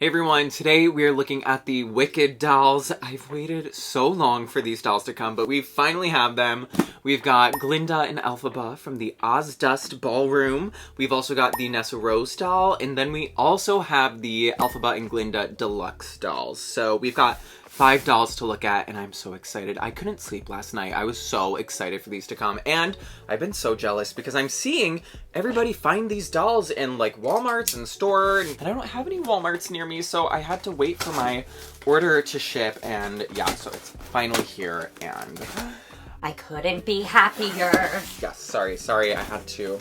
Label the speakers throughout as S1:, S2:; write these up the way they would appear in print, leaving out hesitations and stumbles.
S1: Hey everyone, today we are looking at the Wicked dolls. I've waited so long for these dolls to come, but we finally have them. We've got Glinda and Elphaba from the Ozdust Ballroom. We've also got the Nessarose Doll, and then we also have the Elphaba and Glinda Deluxe dolls. So we've got 5 dolls to look at, and I'm so excited. I couldn't sleep last night. I was so excited for these to come, and I've been so jealous because I'm seeing everybody find these dolls in like Walmarts and store, and I don't have any Walmarts near me, so I had to wait for my order to ship, and yeah, so it's finally here, and
S2: I couldn't be happier.
S1: yes, sorry, I had to.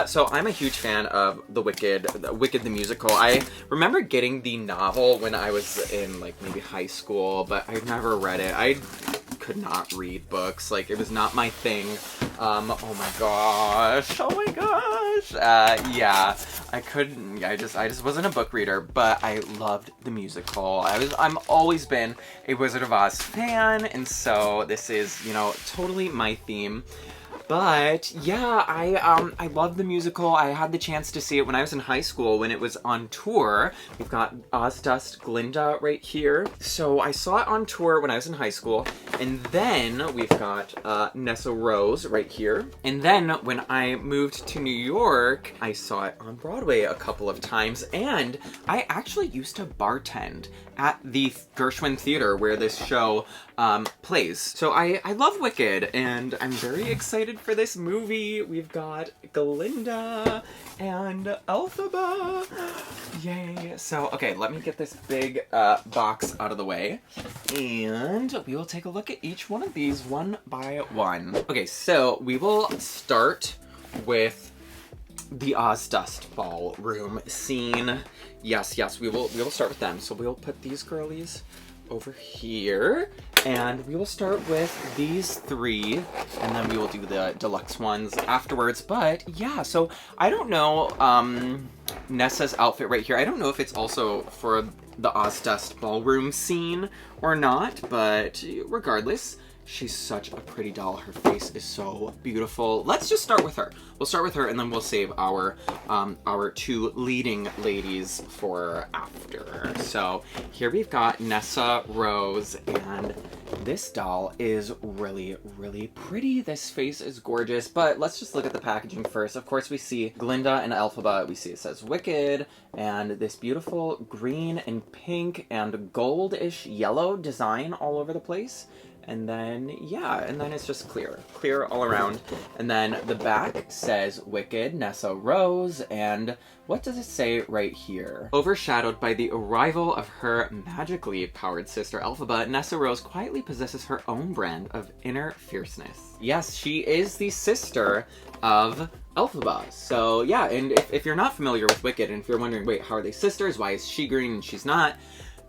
S1: So I'm a huge fan of the Wicked the musical. I remember getting the novel when I was in like maybe high school, but I never read it. I could not read books. Like, it was not my thing. Oh my gosh. Yeah, I couldn't. I just wasn't a book reader, but I loved the musical. I'm always been a Wizard of Oz fan, and so this is, you know, totally my theme. But yeah, I love the musical. I had the chance to see it when I was in high school when it was on tour. We've got Ozdust Glinda right here. So I saw it on tour when I was in high school. And then we've got Nessarose right here. And then when I moved to New York, I saw it on Broadway a couple of times. And I actually used to bartend at the Gershwin Theater where this show plays. So I love Wicked, and I'm very excited for this movie. We've got Glinda and Elphaba. Yay. So, okay, let me get this big box out of the way, and we will take a look at each one of these one by one. Okay, so we will start with the Ozdust Ballroom scene. Yes, we will start with them. So we'll put these girlies over here, and we will start with these 3, and then we will do the deluxe ones afterwards. But yeah, so I don't know, Nessa's outfit right here, I don't know if it's also for the Ozdust Ballroom scene or not, but regardless, she's such a pretty doll. Her face is so beautiful. Let's just start with her. We'll start with her, and then we'll save our 2 leading ladies for after. So here we've got Nessarose, and this doll is really, really pretty. This face is gorgeous, but let's just look at the packaging first. Of course, we see Glinda and Elphaba. We see it says Wicked, and this beautiful green and pink and goldish yellow design all over the place. And then, yeah, and then it's just clear all around. And then the back says Wicked, Nessarose, and what does it say right here? Overshadowed by the arrival of her magically powered sister Elphaba, Nessarose quietly possesses her own brand of inner fierceness. Yes, she is the sister of Elphaba. So yeah, and if you're not familiar with Wicked, and if you're wondering, wait, how are they sisters? Why is she green and she's not?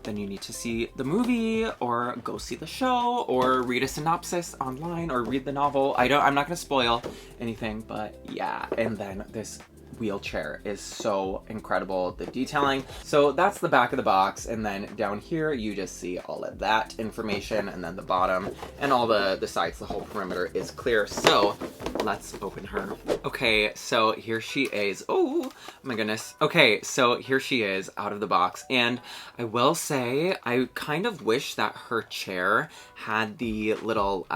S1: Then you need to see the movie, or go see the show, or read a synopsis online, or read the novel. I'm not gonna spoil anything, but yeah. And then this wheelchair is so incredible, the detailing. So that's the back of the box, and then down here you just see all of that information, and then the bottom and all the sides, the whole perimeter is clear. So let's open her. Okay, so here she is. Oh my goodness. Okay, so here she is out of the box, and I will say I kind of wish that her chair had the little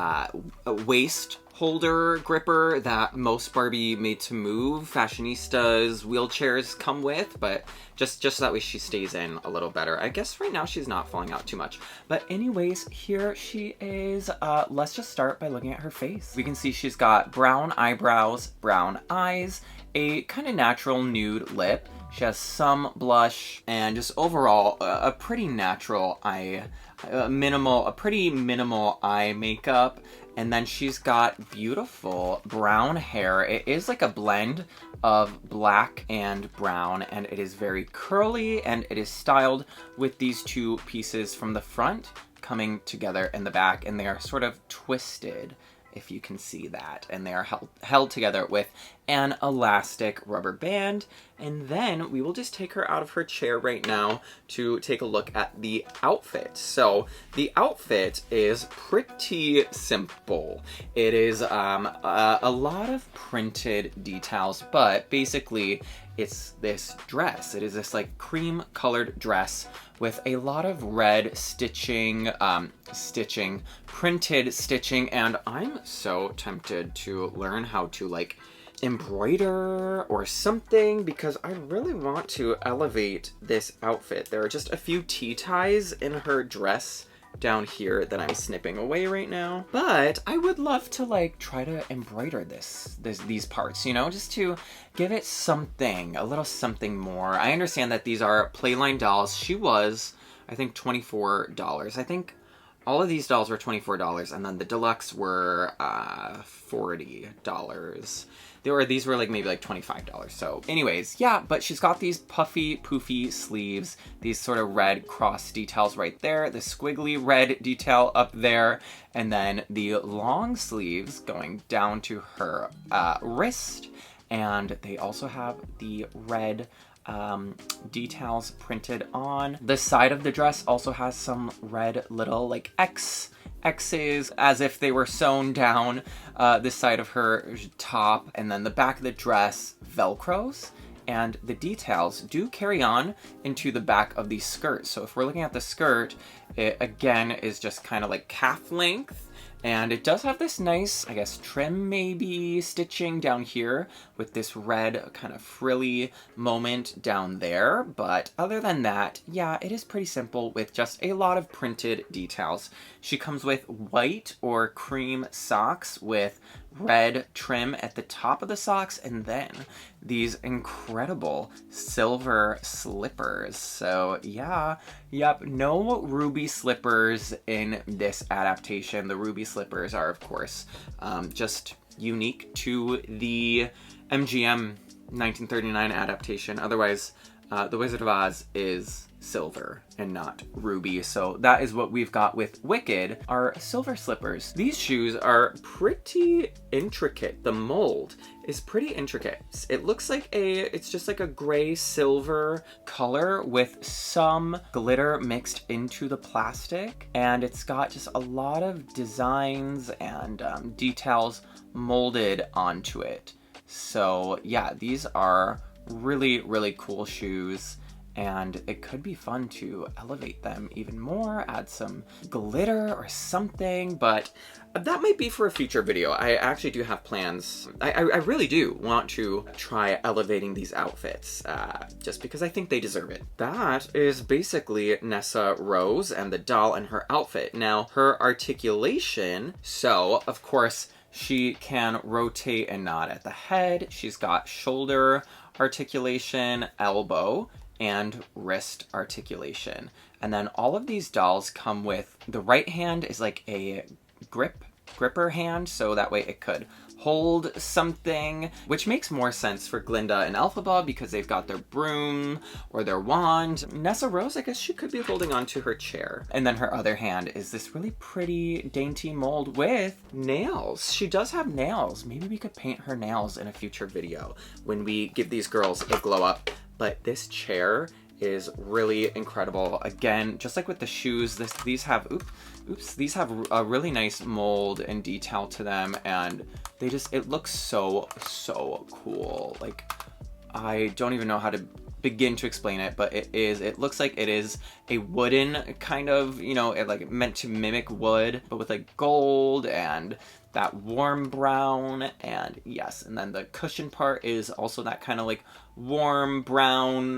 S1: waist holder gripper that most Barbie Made to Move fashionistas wheelchairs come with, but just so that way she stays in a little better. I guess right now she's not falling out too much. But anyways, here she is. Let's just start by looking at her face. We can see she's got brown eyebrows, brown eyes, a kind of natural nude lip. She has some blush, and just overall a pretty natural eye, pretty minimal eye makeup. And then she's got beautiful brown hair. It is like a blend of black and brown, and it is very curly, and it is styled with these 2 pieces from the front coming together in the back, and they are sort of twisted, if you can see that, and they are held together with an elastic rubber band. And then we will just take her out of her chair right now to take a look at the outfit. So the outfit is pretty simple. It is a lot of printed details, but basically it's this dress. It is this like cream colored dress with a lot of red stitching, printed stitching, and I'm so tempted to learn how to like embroider or something because I really want to elevate this outfit. There are just a few tea ties in her dress down here that I'm snipping away right now, but I would love to like try to embroider these parts, you know, just to give it something, a little something more. I understand that these are Playline dolls. She was, I think, $24. I think all of these dolls were $24, and then the deluxe were $40. These were like maybe like $25. So anyways, yeah, but she's got these puffy, poofy sleeves, these sort of red cross details right there, the squiggly red detail up there, and then the long sleeves going down to her wrist, and they also have the red details printed on. The side of the dress also has some red little like X's as if they were sewn down this side of her top, and then the back of the dress velcros, and the details do carry on into the back of the skirt. So if we're looking at the skirt, it again is just kind of like calf length. And it does have this nice, I guess, trim maybe stitching down here with this red kind of frilly moment down there. But other than that, yeah, it is pretty simple with just a lot of printed details. She comes with white or cream socks with red trim at the top of the socks, and then these incredible silver slippers. So yeah, yep, no ruby slippers in this adaptation. The ruby slippers are, of course, just unique to the MGM 1939 adaptation. Otherwise, The Wizard of Oz is silver and not ruby. So that is what we've got with Wicked, our silver slippers. These shoes are pretty intricate. The mold is pretty intricate. It looks like it's just like a gray silver color with some glitter mixed into the plastic. And it's got just a lot of designs and details molded onto it. So yeah, these are really, really cool shoes, and it could be fun to elevate them even more, add some glitter or something, but that might be for a future video. I actually do have plans. I really do want to try elevating these outfits, just because I think they deserve it. That is basically Nessarose and the doll and her outfit. Now, her articulation, so of course, she can rotate and nod at the head. She's got shoulder articulation, elbow, and wrist articulation. And then all of these dolls come with, the right hand is like a gripper hand, so that way it could hold something, which makes more sense for Glinda and Elphaba because they've got their broom or their wand. Nessarose, I guess she could be holding onto her chair. And then her other hand is this really pretty dainty mold with nails. She does have nails. Maybe we could paint her nails in a future video when we give these girls a glow up. But this chair is really incredible. Again, just like with the shoes, these have these have a really nice mold and detail to them, and it looks so cool. Like, I don't even know how to begin to explain it, but it looks like it is a wooden kind of, you know, like meant to mimic wood, but with like gold and that warm brown, and yes, and then the cushion part is also that kind of like warm brown,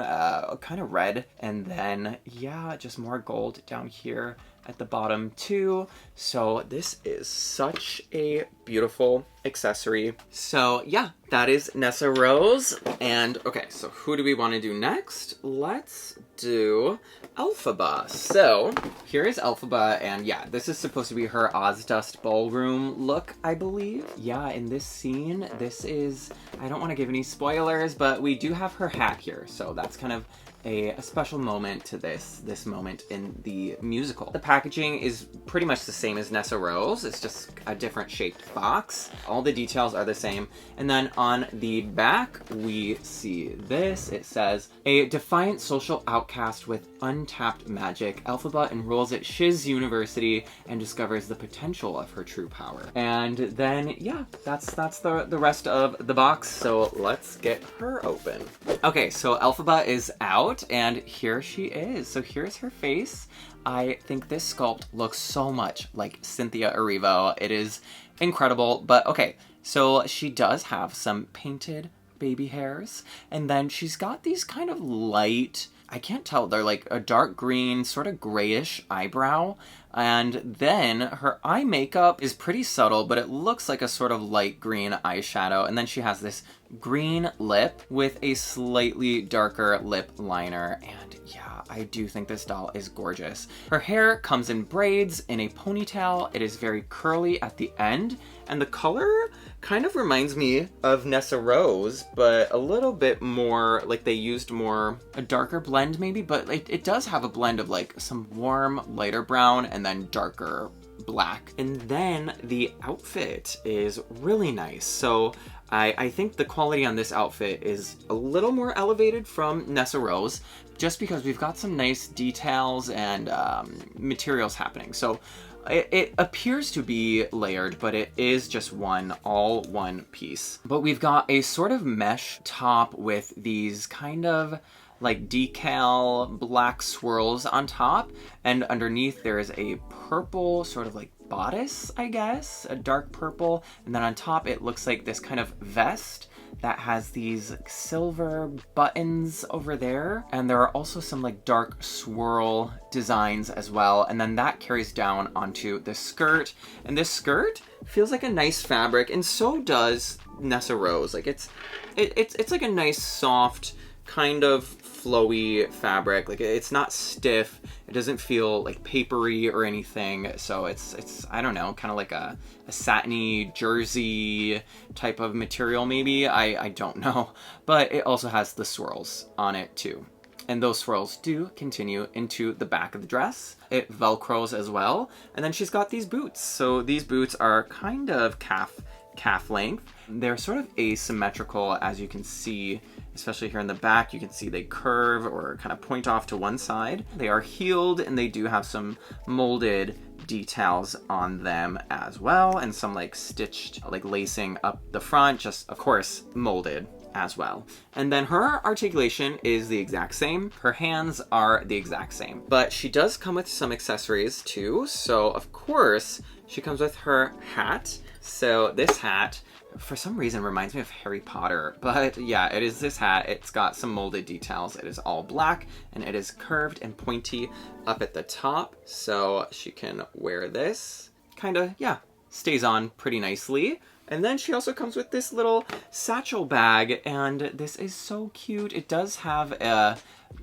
S1: kind of red, and then yeah, just more gold down here at the bottom too. So this is such a beautiful accessory. So yeah, that is Nessarose. And okay, so who do we want to do next? Let's do Elphaba. So here is Elphaba, and yeah, this is supposed to be her Ozdust ballroom look, I believe. Yeah, in this scene, this is, I don't want to give any spoilers, but we do have her hat here, so that's kind of a special moment to this moment in the musical. The packaging is pretty much the same as Nessarose. It's just a different shaped box. All the details are the same. And then on the back, we see this. It says, a defiant social outcast with untapped magic, Elphaba enrolls at Shiz University and discovers the potential of her true power. And then, yeah, that's the rest of the box. So let's get her open. Okay, so Elphaba is out, and here she is. So here's her face. I think this sculpt looks so much like Cynthia Erivo. It is incredible, but okay, so she does have some painted baby hairs, and then she's got these kind of light, I can't tell, they're like a dark green, sort of grayish eyebrow, and then her eye makeup is pretty subtle, but it looks like a sort of light green eyeshadow, and then she has this green lip with a slightly darker lip liner, and yeah, I do think this doll is gorgeous. Her hair comes in braids in a ponytail. It is very curly at the end, and the color kind of reminds me of Nessarose, but a little bit more, like they used more, a darker blend maybe, but it does have a blend of like some warm, lighter brown and then darker black. And then the outfit is really nice. So I think the quality on this outfit is a little more elevated from Nessarose, just because we've got some nice details and materials happening. So it appears to be layered, but it is just all one piece. But we've got a sort of mesh top with these kind of like decal black swirls on top, and underneath there is a purple sort of like bodice, I guess, a dark purple, and then on top it looks like this kind of vest that has these silver buttons over there, and there are also some like dark swirl designs as well, and then that carries down onto the skirt, and this skirt feels like a nice fabric, and so does Nessarose. Like it's like a nice soft kind of flowy fabric. Like it's not stiff, it doesn't feel like papery or anything, so it's I don't know, kind of like a satiny jersey type of material maybe. I don't know, but it also has the swirls on it too, and those swirls do continue into the back of the dress. It velcros as well, and then she's got these boots. So these boots are kind of calf length. They're sort of asymmetrical, as you can see, especially here in the back. You can see they curve or kind of point off to one side. They are heeled, and they do have some molded details on them as well, and some like stitched like lacing up the front, just of course molded as well. And then her articulation is the exact same. Her hands are the exact same, but she does come with some accessories too. So of course she comes with her hat. So this hat, for some reason, reminds me of Harry Potter, but yeah, it is this hat. It's got some molded details. It is all black, and it is curved and pointy up at the top, so she can wear this. Kind of, yeah, stays on pretty nicely. And then she also comes with this little satchel bag, and this is so cute. It does have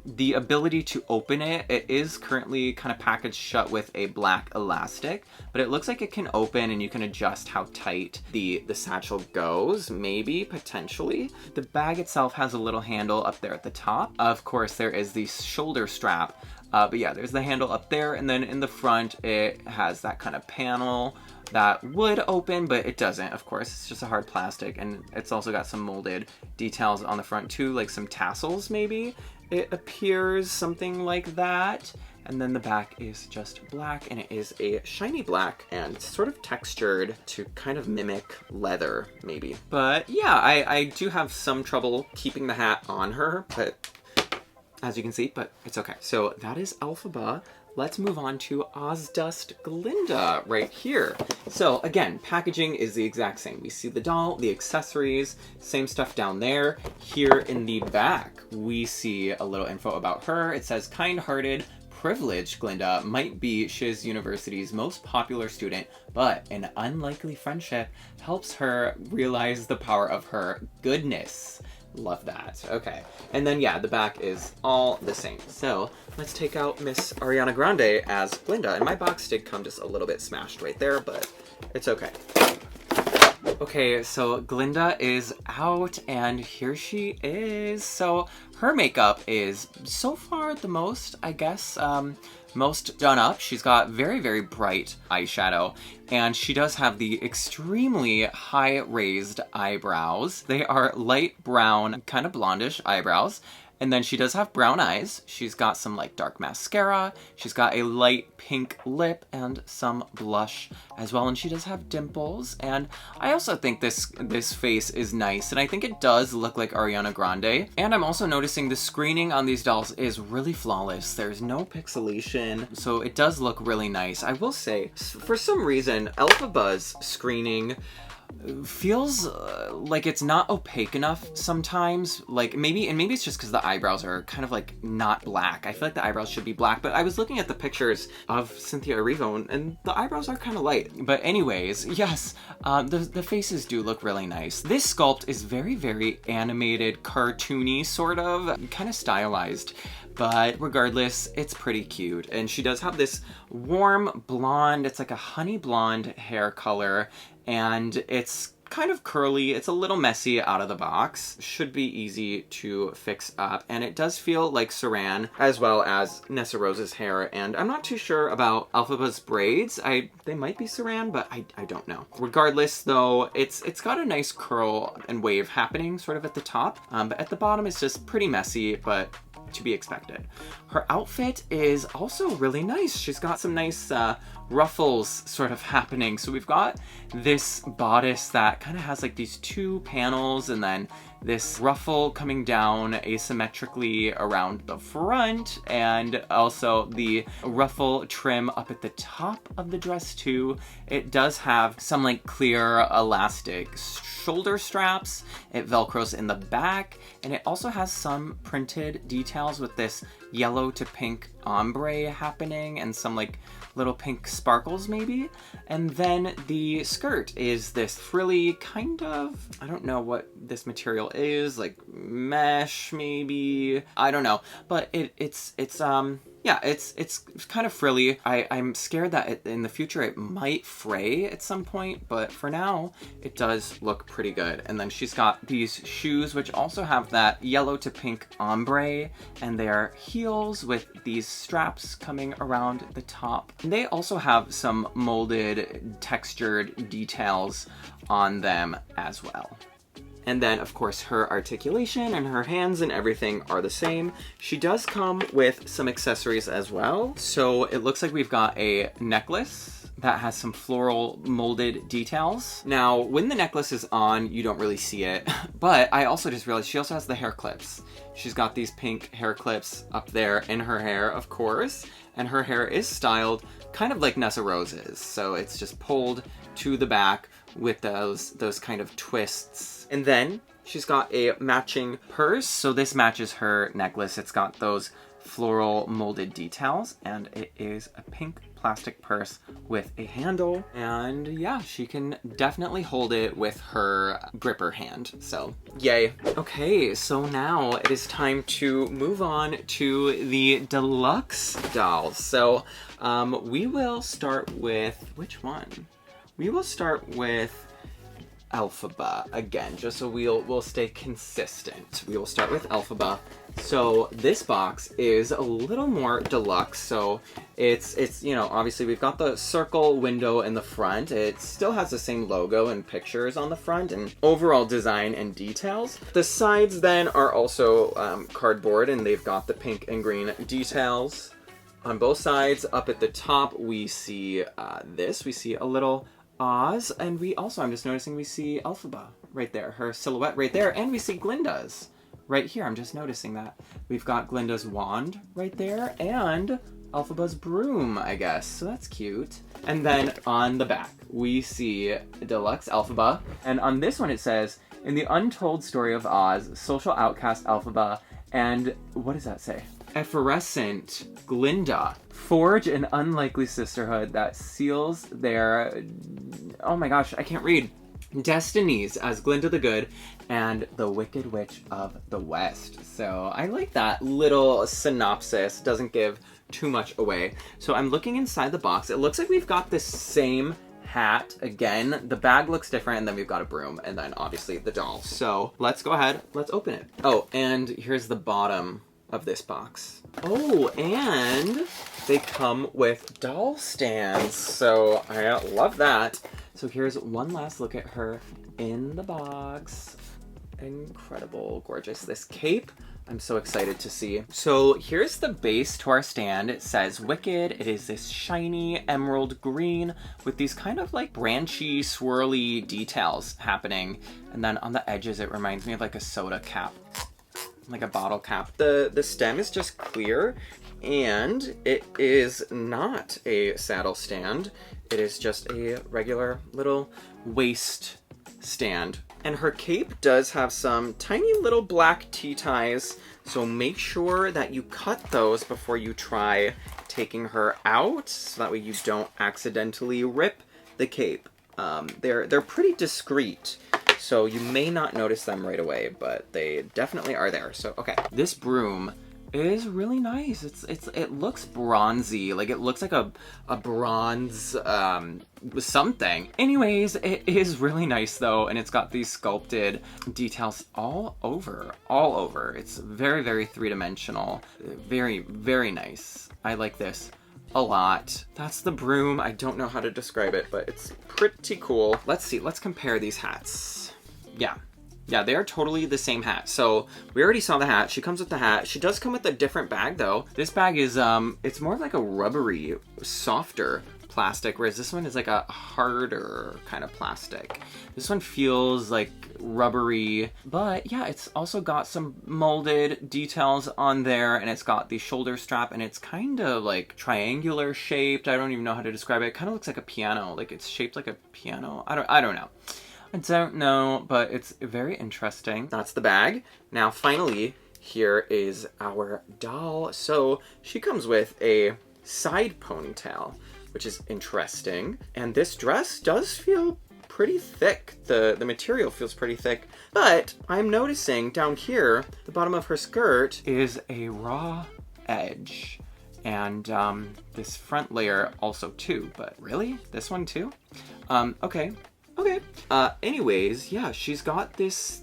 S1: the ability to open it. It is currently kind of packaged shut with a black elastic, but it looks like it can open, and you can adjust how tight the satchel goes, maybe, potentially. The bag itself has a little handle up there at the top. Of course, there is the shoulder strap, but yeah, there's the handle up there, and then in the front, it has that kind of panel that would open, but it doesn't, of course. It's just a hard plastic, and it's also got some molded details on the front too, like some tassels maybe. It appears something like that. And then the back is just black, and it is a shiny black and sort of textured to kind of mimic leather maybe. But yeah, I do have some trouble keeping the hat on her, but as you can see, but it's okay. So that is Elphaba. Let's move on to Ozdust Glinda right here. So again, packaging is the exact same. We see the doll, the accessories, same stuff down there. Here in the back, we see a little info about her. It says, kind-hearted, privileged Glinda might be Shiz University's most popular student, but an unlikely friendship helps her realize the power of her goodness. Love that. Okay. And then, yeah, the back is all the same. So let's take out Miss Ariana Grande as Glinda. And my box did come just a little bit smashed right there, but it's okay. Okay, so Glinda is out and here she is. So her makeup is so far the most, I guess, most done up. She's got very, very bright eyeshadow, and she does have the extremely high raised eyebrows. They are light brown, kind of blondish eyebrows. And then she does have brown eyes. She's got some like dark mascara. She's got a light pink lip and some blush as well. And she does have dimples. And I also think this face is nice. And I think it does look like Ariana Grande. And I'm also noticing the screening on these dolls is really flawless. There's no pixelation. So it does look really nice. I will say, for some reason, Elphaba's screening feels like it's not opaque enough sometimes. Like maybe it's just because the eyebrows are kind of like not black. I feel like the eyebrows should be black, but I was looking at the pictures of Cynthia Erivo and the eyebrows are kind of light. But anyways, yes, the faces do look really nice. This sculpt is very, very animated, cartoony, sort of, kind of stylized. But regardless, it's pretty cute. And she does have this warm blonde, it's like a honey blonde hair color, and it's kind of curly. It's a little messy out of the box. Should be easy to fix up. And it does feel like Saran, as well as Nessarose's hair. And I'm not too sure about Elphaba's braids. They might be Saran, but I don't know. Regardless, though, it's got a nice curl and wave happening sort of at the top. But at the bottom, it's just pretty messy, but to be expected. Her outfit is also really nice. She's got some nice ruffles sort of happening. So we've got this bodice that kind of has like these two panels and then this ruffle coming down asymmetrically around the front, and also the ruffle trim up at the top of the dress too. It does have some like clear elastic shoulder straps. It velcros in the back, and it also has some printed details with this yellow to pink ombre happening and some like little pink sparkles maybe. And then the skirt is this frilly kind of, I don't know what this material is, like mesh maybe, I don't know, but it's kind of frilly. I'm scared that in the future it might fray at some point, but for now it does look pretty good. And then she's got these shoes which also have that yellow to pink ombre, and they are heels with these straps coming around the top. And they also have some molded textured details on them as well. And then, of course, her articulation and her hands and everything are the same. She does come with some accessories as well. So it looks like we've got a necklace that has some floral molded details. Now, when the necklace is on, you don't really see it, but I also just realized she also has the hair clips. She's got these pink hair clips up there in her hair, of course, and her hair is styled kind of like Nessarose's. So it's just pulled to the back with those kind of twists. And then she's got a matching purse. So this matches her necklace. It's got those floral molded details, and it is a pink plastic purse with a handle. And yeah, she can definitely hold it with her gripper hand. So yay. Okay, so now it is time to move on to the deluxe dolls. So we will start with, which one? We will start with Elphaba again, just so we'll stay consistent. We will start with Elphaba. So this box is a little more deluxe. So it's you know, obviously we've got the circle window in the front. It still has the same logo and pictures on the front and overall design and details. The sides then are also cardboard, and they've got the pink and green details on both sides. Up at the top we see we see a little Oz, and we also, I'm just noticing, we see Elphaba right there, her silhouette right there, and we see Glinda's right here. I'm just noticing that. We've got Glinda's wand right there, and Elphaba's broom, I guess, so that's cute. And then on the back, we see Deluxe Elphaba, and on this one it says, "In the untold story of Oz, social outcast Elphaba and," what does that say? "Effervescent Glinda forge an unlikely sisterhood that seals their," oh my gosh, I can't read, "destinies as Glinda the Good and the Wicked Witch of the West." So I like that little synopsis. Doesn't give too much away. So I'm looking inside the box. It looks like we've got this same hat. Again, the bag looks different, and then we've got a broom, and then obviously the doll. So let's go ahead, let's open it. Oh, and here's the bottom of this box. Oh, and they come with doll stands, so I love that. So here's one last look at her in the box. Incredible, gorgeous. This cape, I'm so excited to see. So here's the base to our stand. It says Wicked. It is this shiny emerald green with these kind of like branchy, swirly details happening. And then on the edges, it reminds me of like a soda cap, like a bottle cap. The stem is just clear, and it is not a saddle stand. It is just a regular little waist stand. And her cape does have some tiny little black T-ties, so make sure that you cut those before you try taking her out, so that way you don't accidentally rip the cape. They're pretty discreet, so you may not notice them right away, but they definitely are there. So okay, this broom is really nice. It looks bronzy, like it looks like a bronze something. Anyways, it is really nice though, and it's got these sculpted details all over. It's very, very three-dimensional. Very, very nice. I like this a lot. That's the broom. I don't know how to describe it, but it's pretty cool. Let's see, let's compare these hats. Yeah, they are totally the same hat. So we already saw the hat. She comes with the hat. She does come with a different bag though. This bag is, it's more like a rubbery, softer plastic, whereas this one is like a harder kind of plastic. This one feels like rubbery, but yeah, it's also got some molded details on there, and it's got the shoulder strap, and it's kind of like triangular shaped. I don't even know how to describe it. It kind of looks like a piano, like it's shaped like a piano. I don't know. I don't know, but it's very interesting. That's the bag. Now, finally, here is our doll. So she comes with a side ponytail, which is interesting. And this dress does feel pretty thick. The material feels pretty thick, but I'm noticing down here, the bottom of her skirt is a raw edge. And this front layer also too, but really? This one too? Okay. Anyways, yeah, she's got this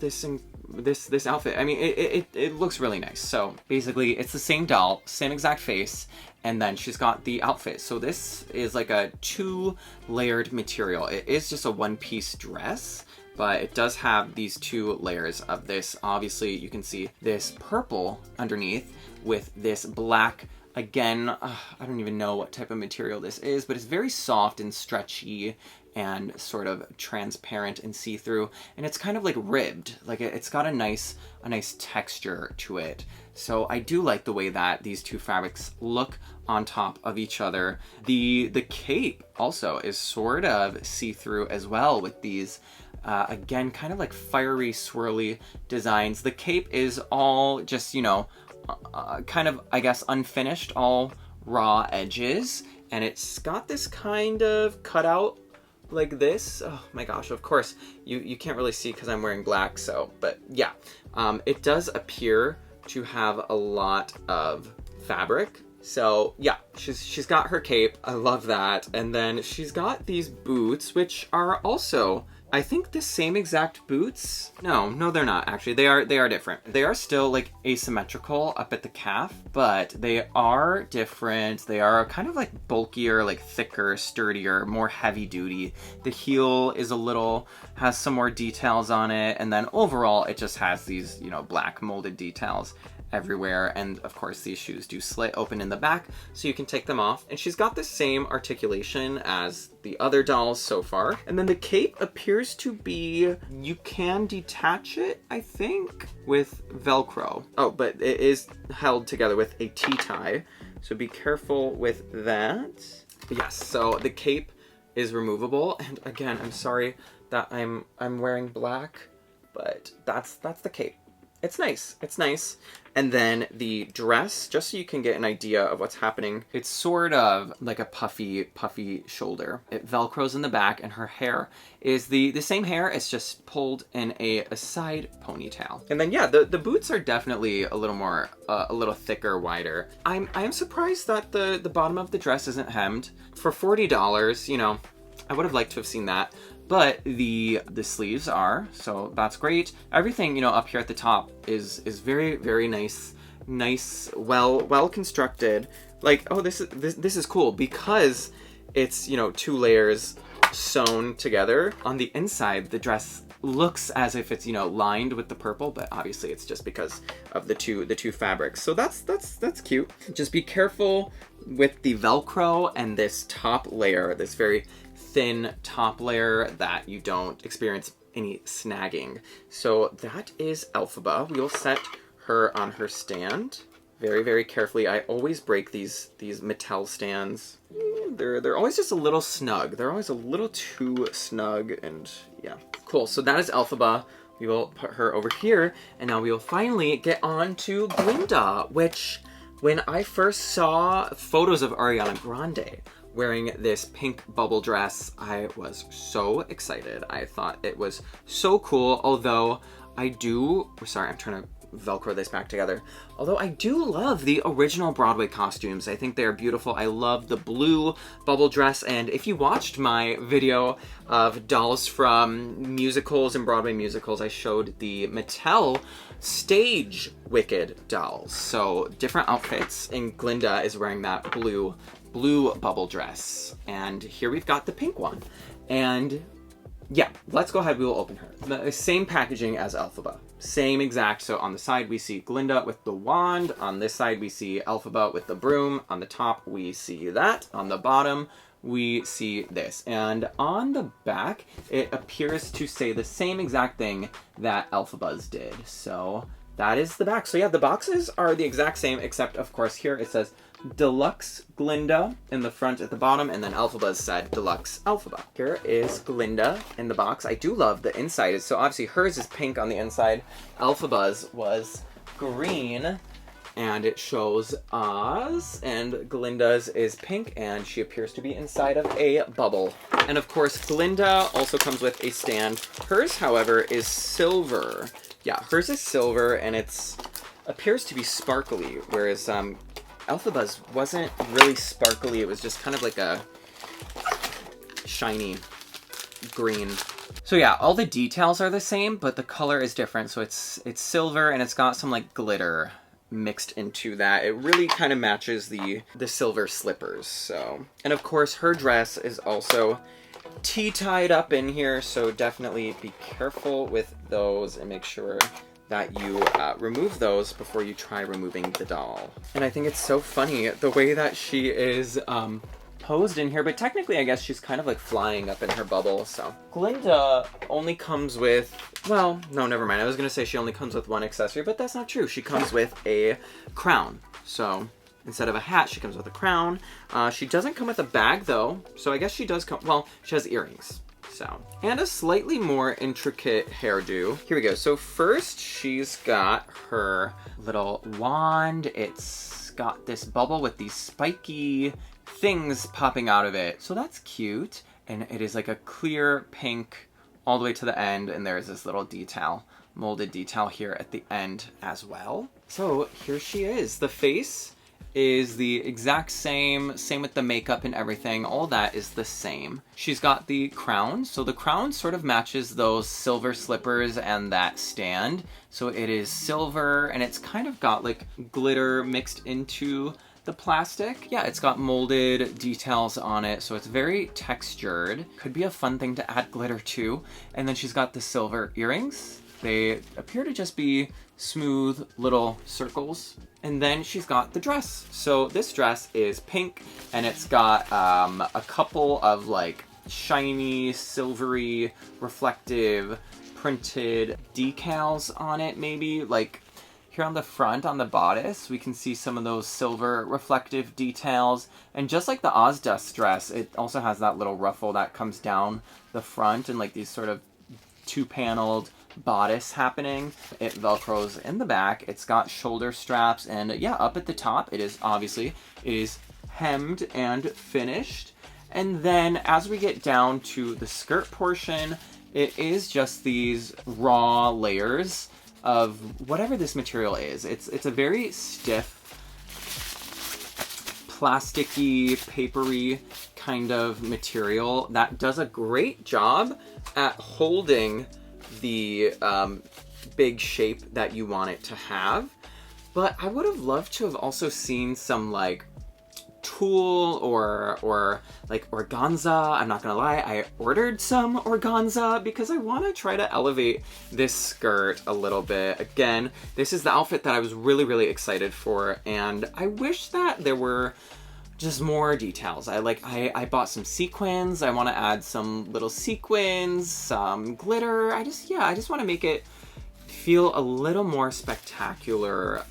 S1: outfit. I mean, it looks really nice. So basically, it's the same doll, same exact face, and then she's got the outfit. So this is like a 2-layered material. It is just a one-piece dress, but it does have these 2 layers of this. Obviously, you can see this purple underneath with this black. Again, I don't even know what type of material this is, but it's very soft and stretchy and sort of transparent and see-through, and it's kind of like ribbed. Like it's got a nice texture to it. So I do like the way that these 2 fabrics look on top of each other. The cape also is sort of see-through as well, with these again kind of like fiery swirly designs. The cape is all just, you know, kind of, I guess, unfinished, all raw edges, and it's got this kind of cutout like this. Oh my gosh, of course you can't really see because I'm wearing black, so, but yeah, it does appear to have a lot of fabric. So yeah, she's got her cape. I love that. And then she's got these boots, which are also, I think, the same exact boots. No, they're not actually. They are different. They are still like asymmetrical up at the calf, but they are different. They are kind of like bulkier, like thicker, sturdier, more heavy duty. The heel is has some more details on it, and then overall it just has these, you know, black molded details everywhere. And of course these shoes do slit open in the back, so you can take them off. And she's got the same articulation as the other dolls so far. And then the cape appears to be, you can detach it, I think, with Velcro. Oh, but it is held together with a T-tie, so be careful with that. But yes, so the cape is removable. And again, I'm sorry that I'm wearing black, but that's the cape. It's nice. And then the dress, just so you can get an idea of what's happening, it's sort of like a puffy shoulder. It Velcros in the back, and her hair is the same hair. It's just pulled in a side ponytail. And then yeah, the boots are definitely a little thicker, wider. I am surprised that the bottom of the dress isn't hemmed. For $40, you know, I would have liked to have seen that. But the sleeves are, so that's great. Everything, you know, up here at the top is very, very nice, well constructed. Like, oh, this is cool because it's, you know, 2 layers sewn together. On the inside, the dress looks as if it's, you know, lined with the purple, but obviously it's just because of the two fabrics. So that's cute. Just be careful with the Velcro and this top layer, this very thin top layer, that you don't experience any snagging. So that is Elphaba. We will set her on her stand very, very carefully. I always break these Mattel stands. They're always just a little snug. They're always a little too snug, and yeah. Cool, so that is Elphaba. We will put her over here, and now we will finally get on to Glinda, which when I first saw photos of Ariana Grande wearing this pink bubble dress, I was so excited. I thought it was so cool, although I do, sorry, I'm trying to Velcro this back together. Although I do love the original Broadway costumes. I think they are beautiful. I love the blue bubble dress, and if you watched my video of dolls from musicals and Broadway musicals, I showed the Mattel stage Wicked dolls. So different outfits, and Glinda is wearing that blue bubble dress. And here we've got the pink one. And yeah, let's go ahead, we will open her. The same packaging as Elphaba. Same exact, so on the side we see Glinda with the wand, on this side we see Elphaba with the broom, on the top we see that, on the bottom we see this. And on the back, it appears to say the same exact thing that Elphaba's did. So that is the back. So yeah, the boxes are the exact same, except of course here it says Deluxe Glinda in the front at the bottom, and then Elphaba's said Deluxe Elphaba. Here is Glinda in the box. I do love the inside. So obviously hers is pink on the inside. Elphaba's was green, and it shows Oz, and Glinda's is pink, and she appears to be inside of a bubble. And of course, Glinda also comes with a stand. Hers, however, is silver. Yeah, hers is silver, and it's appears to be sparkly, whereas Elphaba's wasn't really sparkly. It was just kind of like a shiny green. So yeah, all the details are the same, but the color is different. So it's silver, and it's got some like glitter mixed into that. It really kind of matches the silver slippers. So, and of course her dress is also tied up in here, so definitely be careful with those and make sure that you remove those before you try removing the doll. And I think it's so funny the way that she is posed in here, but technically I guess she's kind of like flying up in her bubble. So Glinda only comes with, well, no, never mind. I was gonna say she only comes with one accessory, but that's not true. She comes with a crown. So instead of a hat, she comes with a crown. She doesn't come with a bag though, so I guess she does come, well, she has earrings. So, and a slightly more intricate hairdo. Here we go. So first she's got her little wand. It's got this bubble with these spiky things popping out of it. So that's cute. And it is like a clear pink all the way to the end. And there's this little detail, molded detail here at the end as well. So here she is. The face is the exact same with the makeup and everything. All that is the same. She's got the crown. So the crown sort of matches those silver slippers and that stand. So it is silver, and it's kind of got like glitter mixed into the plastic. Yeah, it's got molded details on it, so it's very textured. Could be a fun thing to add glitter to. And then she's got the silver earrings. They appear to just be smooth little circles. And then she's got the dress. So this dress is pink, and it's got a couple of like shiny, silvery, reflective, printed decals on it, maybe. Like here on the front, on the bodice, we can see some of those silver reflective details. And just like the Ozdust dress, it also has that little ruffle that comes down the front, and like these sort of two-paneled bodice happening. It velcros in the back. It's got shoulder straps, and yeah, up at the top it is hemmed and finished. And then as we get down to the skirt portion, it is just these raw layers of whatever this material is. It's a very stiff, plasticky, papery kind of material that does a great job at holding the big shape that you want it to have. But I would have loved to have also seen some like tulle or like organza. I'm not gonna lie, I ordered some organza because I want to try to elevate this skirt a little bit. Again, this is the outfit that I was really excited for, and I wish that there were just more details. I bought some sequins. I want to add some little sequins, some glitter. I just want to make it feel a little more spectacular,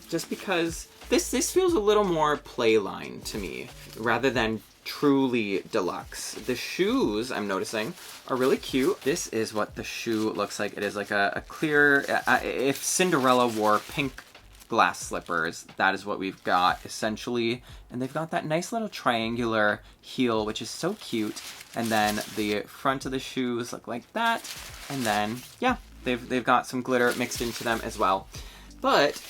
S1: just because this feels a little more playline to me rather than truly deluxe. The shoes, I'm noticing, are really cute. This is what the shoe looks like. It is like a clear, if Cinderella wore pink glass slippers, that is what we've got essentially. And they've got that nice little triangular heel, which is so cute. And then the front of the shoes look like that. And then, yeah, they've got some glitter mixed into them as well. But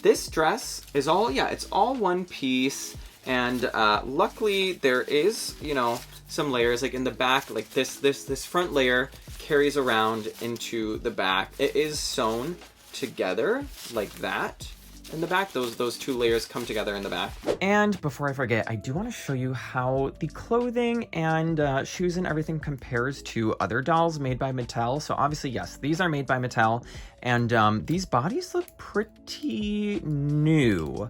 S1: this dress is all, yeah, it's all one piece. And luckily there is, you know, some layers like in the back, like this front layer carries around into the back. It is sewn together like that. In the back, those two layers come together in the back. And before I forget, I do want to show you how the clothing and shoes and everything compares to other dolls made by Mattel. So obviously, yes, these are made by Mattel, and these bodies look pretty new.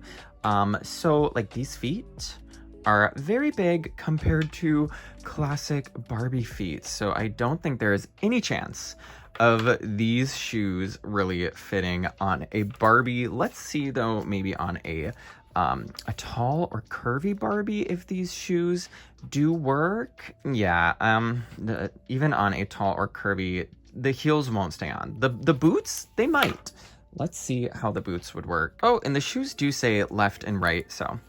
S1: So like these feet are very big compared to classic Barbie feet. So I don't think there is any chance of these shoes really fitting on a Barbie. Let's see though, maybe on a tall or curvy Barbie, if these shoes do work. Yeah, even on a tall or curvy, the heels won't stay on. The boots, they might. Let's see how the boots would work. Oh, and the shoes do say left and right, so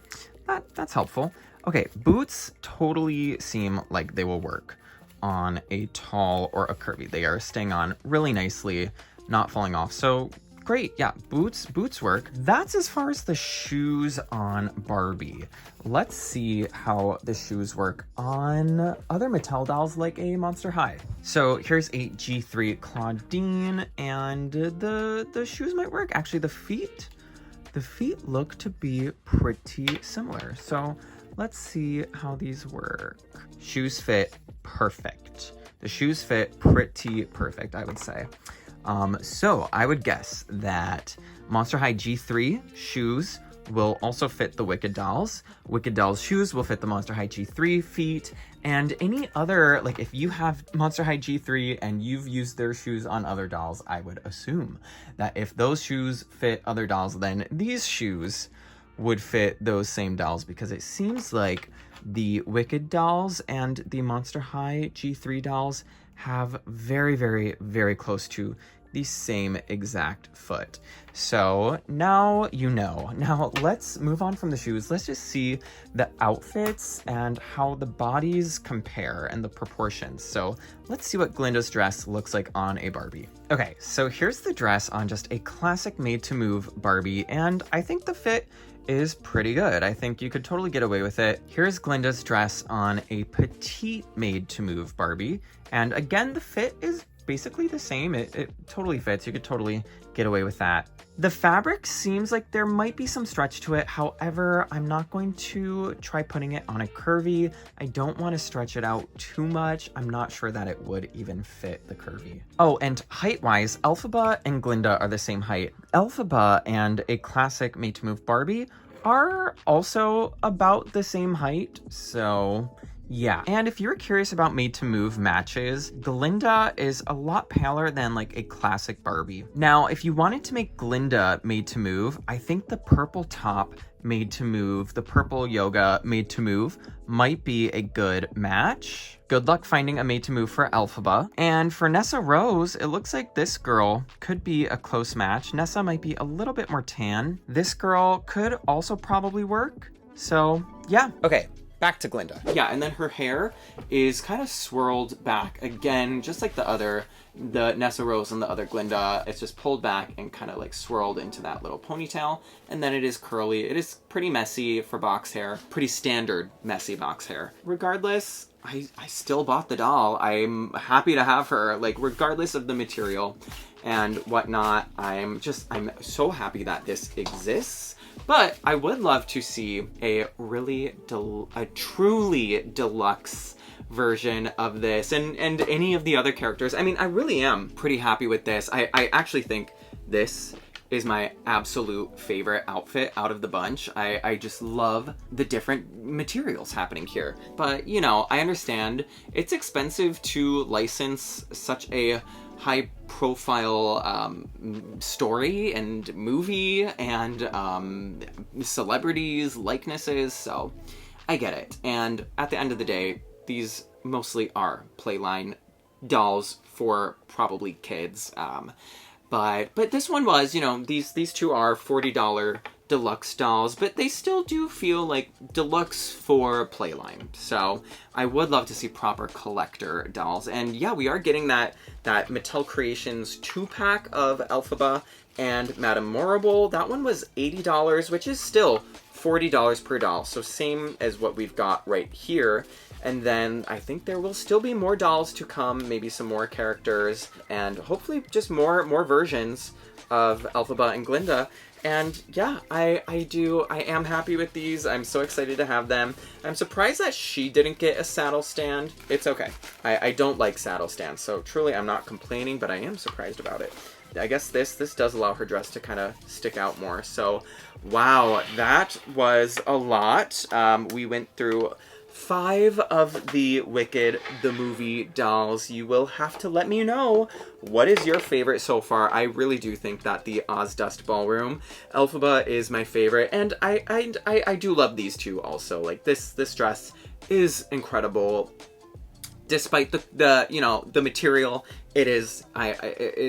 S1: that's helpful. Okay, boots totally seem like they will work on a tall or a curvy. They are staying on really nicely, not falling off. So great, yeah, boots work. That's as far as the shoes on Barbie. Let's see how the shoes work on other Mattel dolls like a Monster High. So here's a G3 Claudine, and the shoes might work. Actually, the feet look to be pretty similar. So let's see how these work. Shoes fit perfect. The shoes fit pretty perfect, I would say. So I would guess that Monster High G3 shoes will also fit the Wicked dolls. Wicked dolls shoes will fit the Monster High G3 feet, and any other, like if you have Monster High G3 and you've used their shoes on other dolls, I would assume that if those shoes fit other dolls, then these shoes would fit those same dolls, because it seems like the Wicked dolls and the Monster High G3 dolls have very close to the same exact foot. So now you know. Now let's move on from the shoes. Let's just see the outfits and how the bodies compare and the proportions. So let's see what Glinda's dress looks like on a Barbie. Okay, so here's the dress on just a classic made to move Barbie, and I think the fit is pretty good. I think you could totally get away with it. Here's Glinda's dress on a petite made to move Barbie, and again, the fit is basically the same. It totally fits. You could totally get away with that. The fabric seems like there might be some stretch to it. However, I'm not going to try putting it on a curvy. I don't want to stretch it out too much. I'm not sure that it would even fit the curvy. Oh, and height-wise, Elphaba and Glinda are the same height. Elphaba and a classic made to move Barbie are also about the same height, so yeah. And if you're curious about made to move matches, Glinda is a lot paler than like a classic Barbie. Now, if you wanted to make Glinda made to move, I think the purple top made to move, the purple yoga made to move might be a good match. Good luck finding a made to move for Elphaba. And for Nessarose, it looks like this girl could be a close match. Nessa might be a little bit more tan. This girl could also probably work. So yeah. Okay. back to Glinda. Yeah, and then her hair is kind of swirled back again, just like the Nessarose and the other Glinda. It's just pulled back and kind of like swirled into that little ponytail. And then it is curly. It is pretty messy for box hair. Pretty standard messy box hair. Regardless, I still bought the doll. I'm happy to have her, like, regardless of the material and whatnot. I'm so happy that this exists. But I would love to see a truly deluxe version of this and any of the other characters. I mean, I really am pretty happy with this. I actually think this is my absolute favorite outfit out of the bunch. I just love the different materials happening here. But, you know, I understand it's expensive to license such a high profile story and movie and celebrities, likenesses, so I get it. And at the end of the day, these mostly are playline dolls for probably kids. But this one was, you know, these two are $40 deluxe dolls, but they still do feel like deluxe for playline. So I would love to see proper collector dolls. And yeah, we are getting that Mattel Creations 2-pack of Elphaba and Madame Morrible. That one was $80, which is still $40 per doll. So same as what we've got right here. And then I think there will still be more dolls to come, maybe some more characters, and hopefully just more versions of Elphaba and Glinda. And yeah, I am happy with these. I'm so excited to have them. I'm surprised that she didn't get a saddle stand. It's okay. I don't like saddle stands, so truly I'm not complaining, but I am surprised about it. I guess this does allow her dress to kind of stick out more. So wow, that was a lot. We went through 5 of the Wicked the Movie dolls. You will have to let me know what is your favorite so far. I really do think that the Ozdust Ballroom Elphaba is my favorite, and I do love these two also. Like this dress is incredible. Despite the you know, the material, it's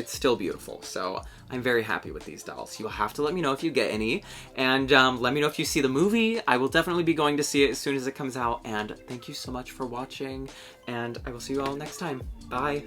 S1: still beautiful. So I'm very happy with these dolls. You'll have to let me know if you get any, and let me know if you see the movie. I will definitely be going to see it as soon as it comes out, and thank you so much for watching, and I will see you all next time. Bye.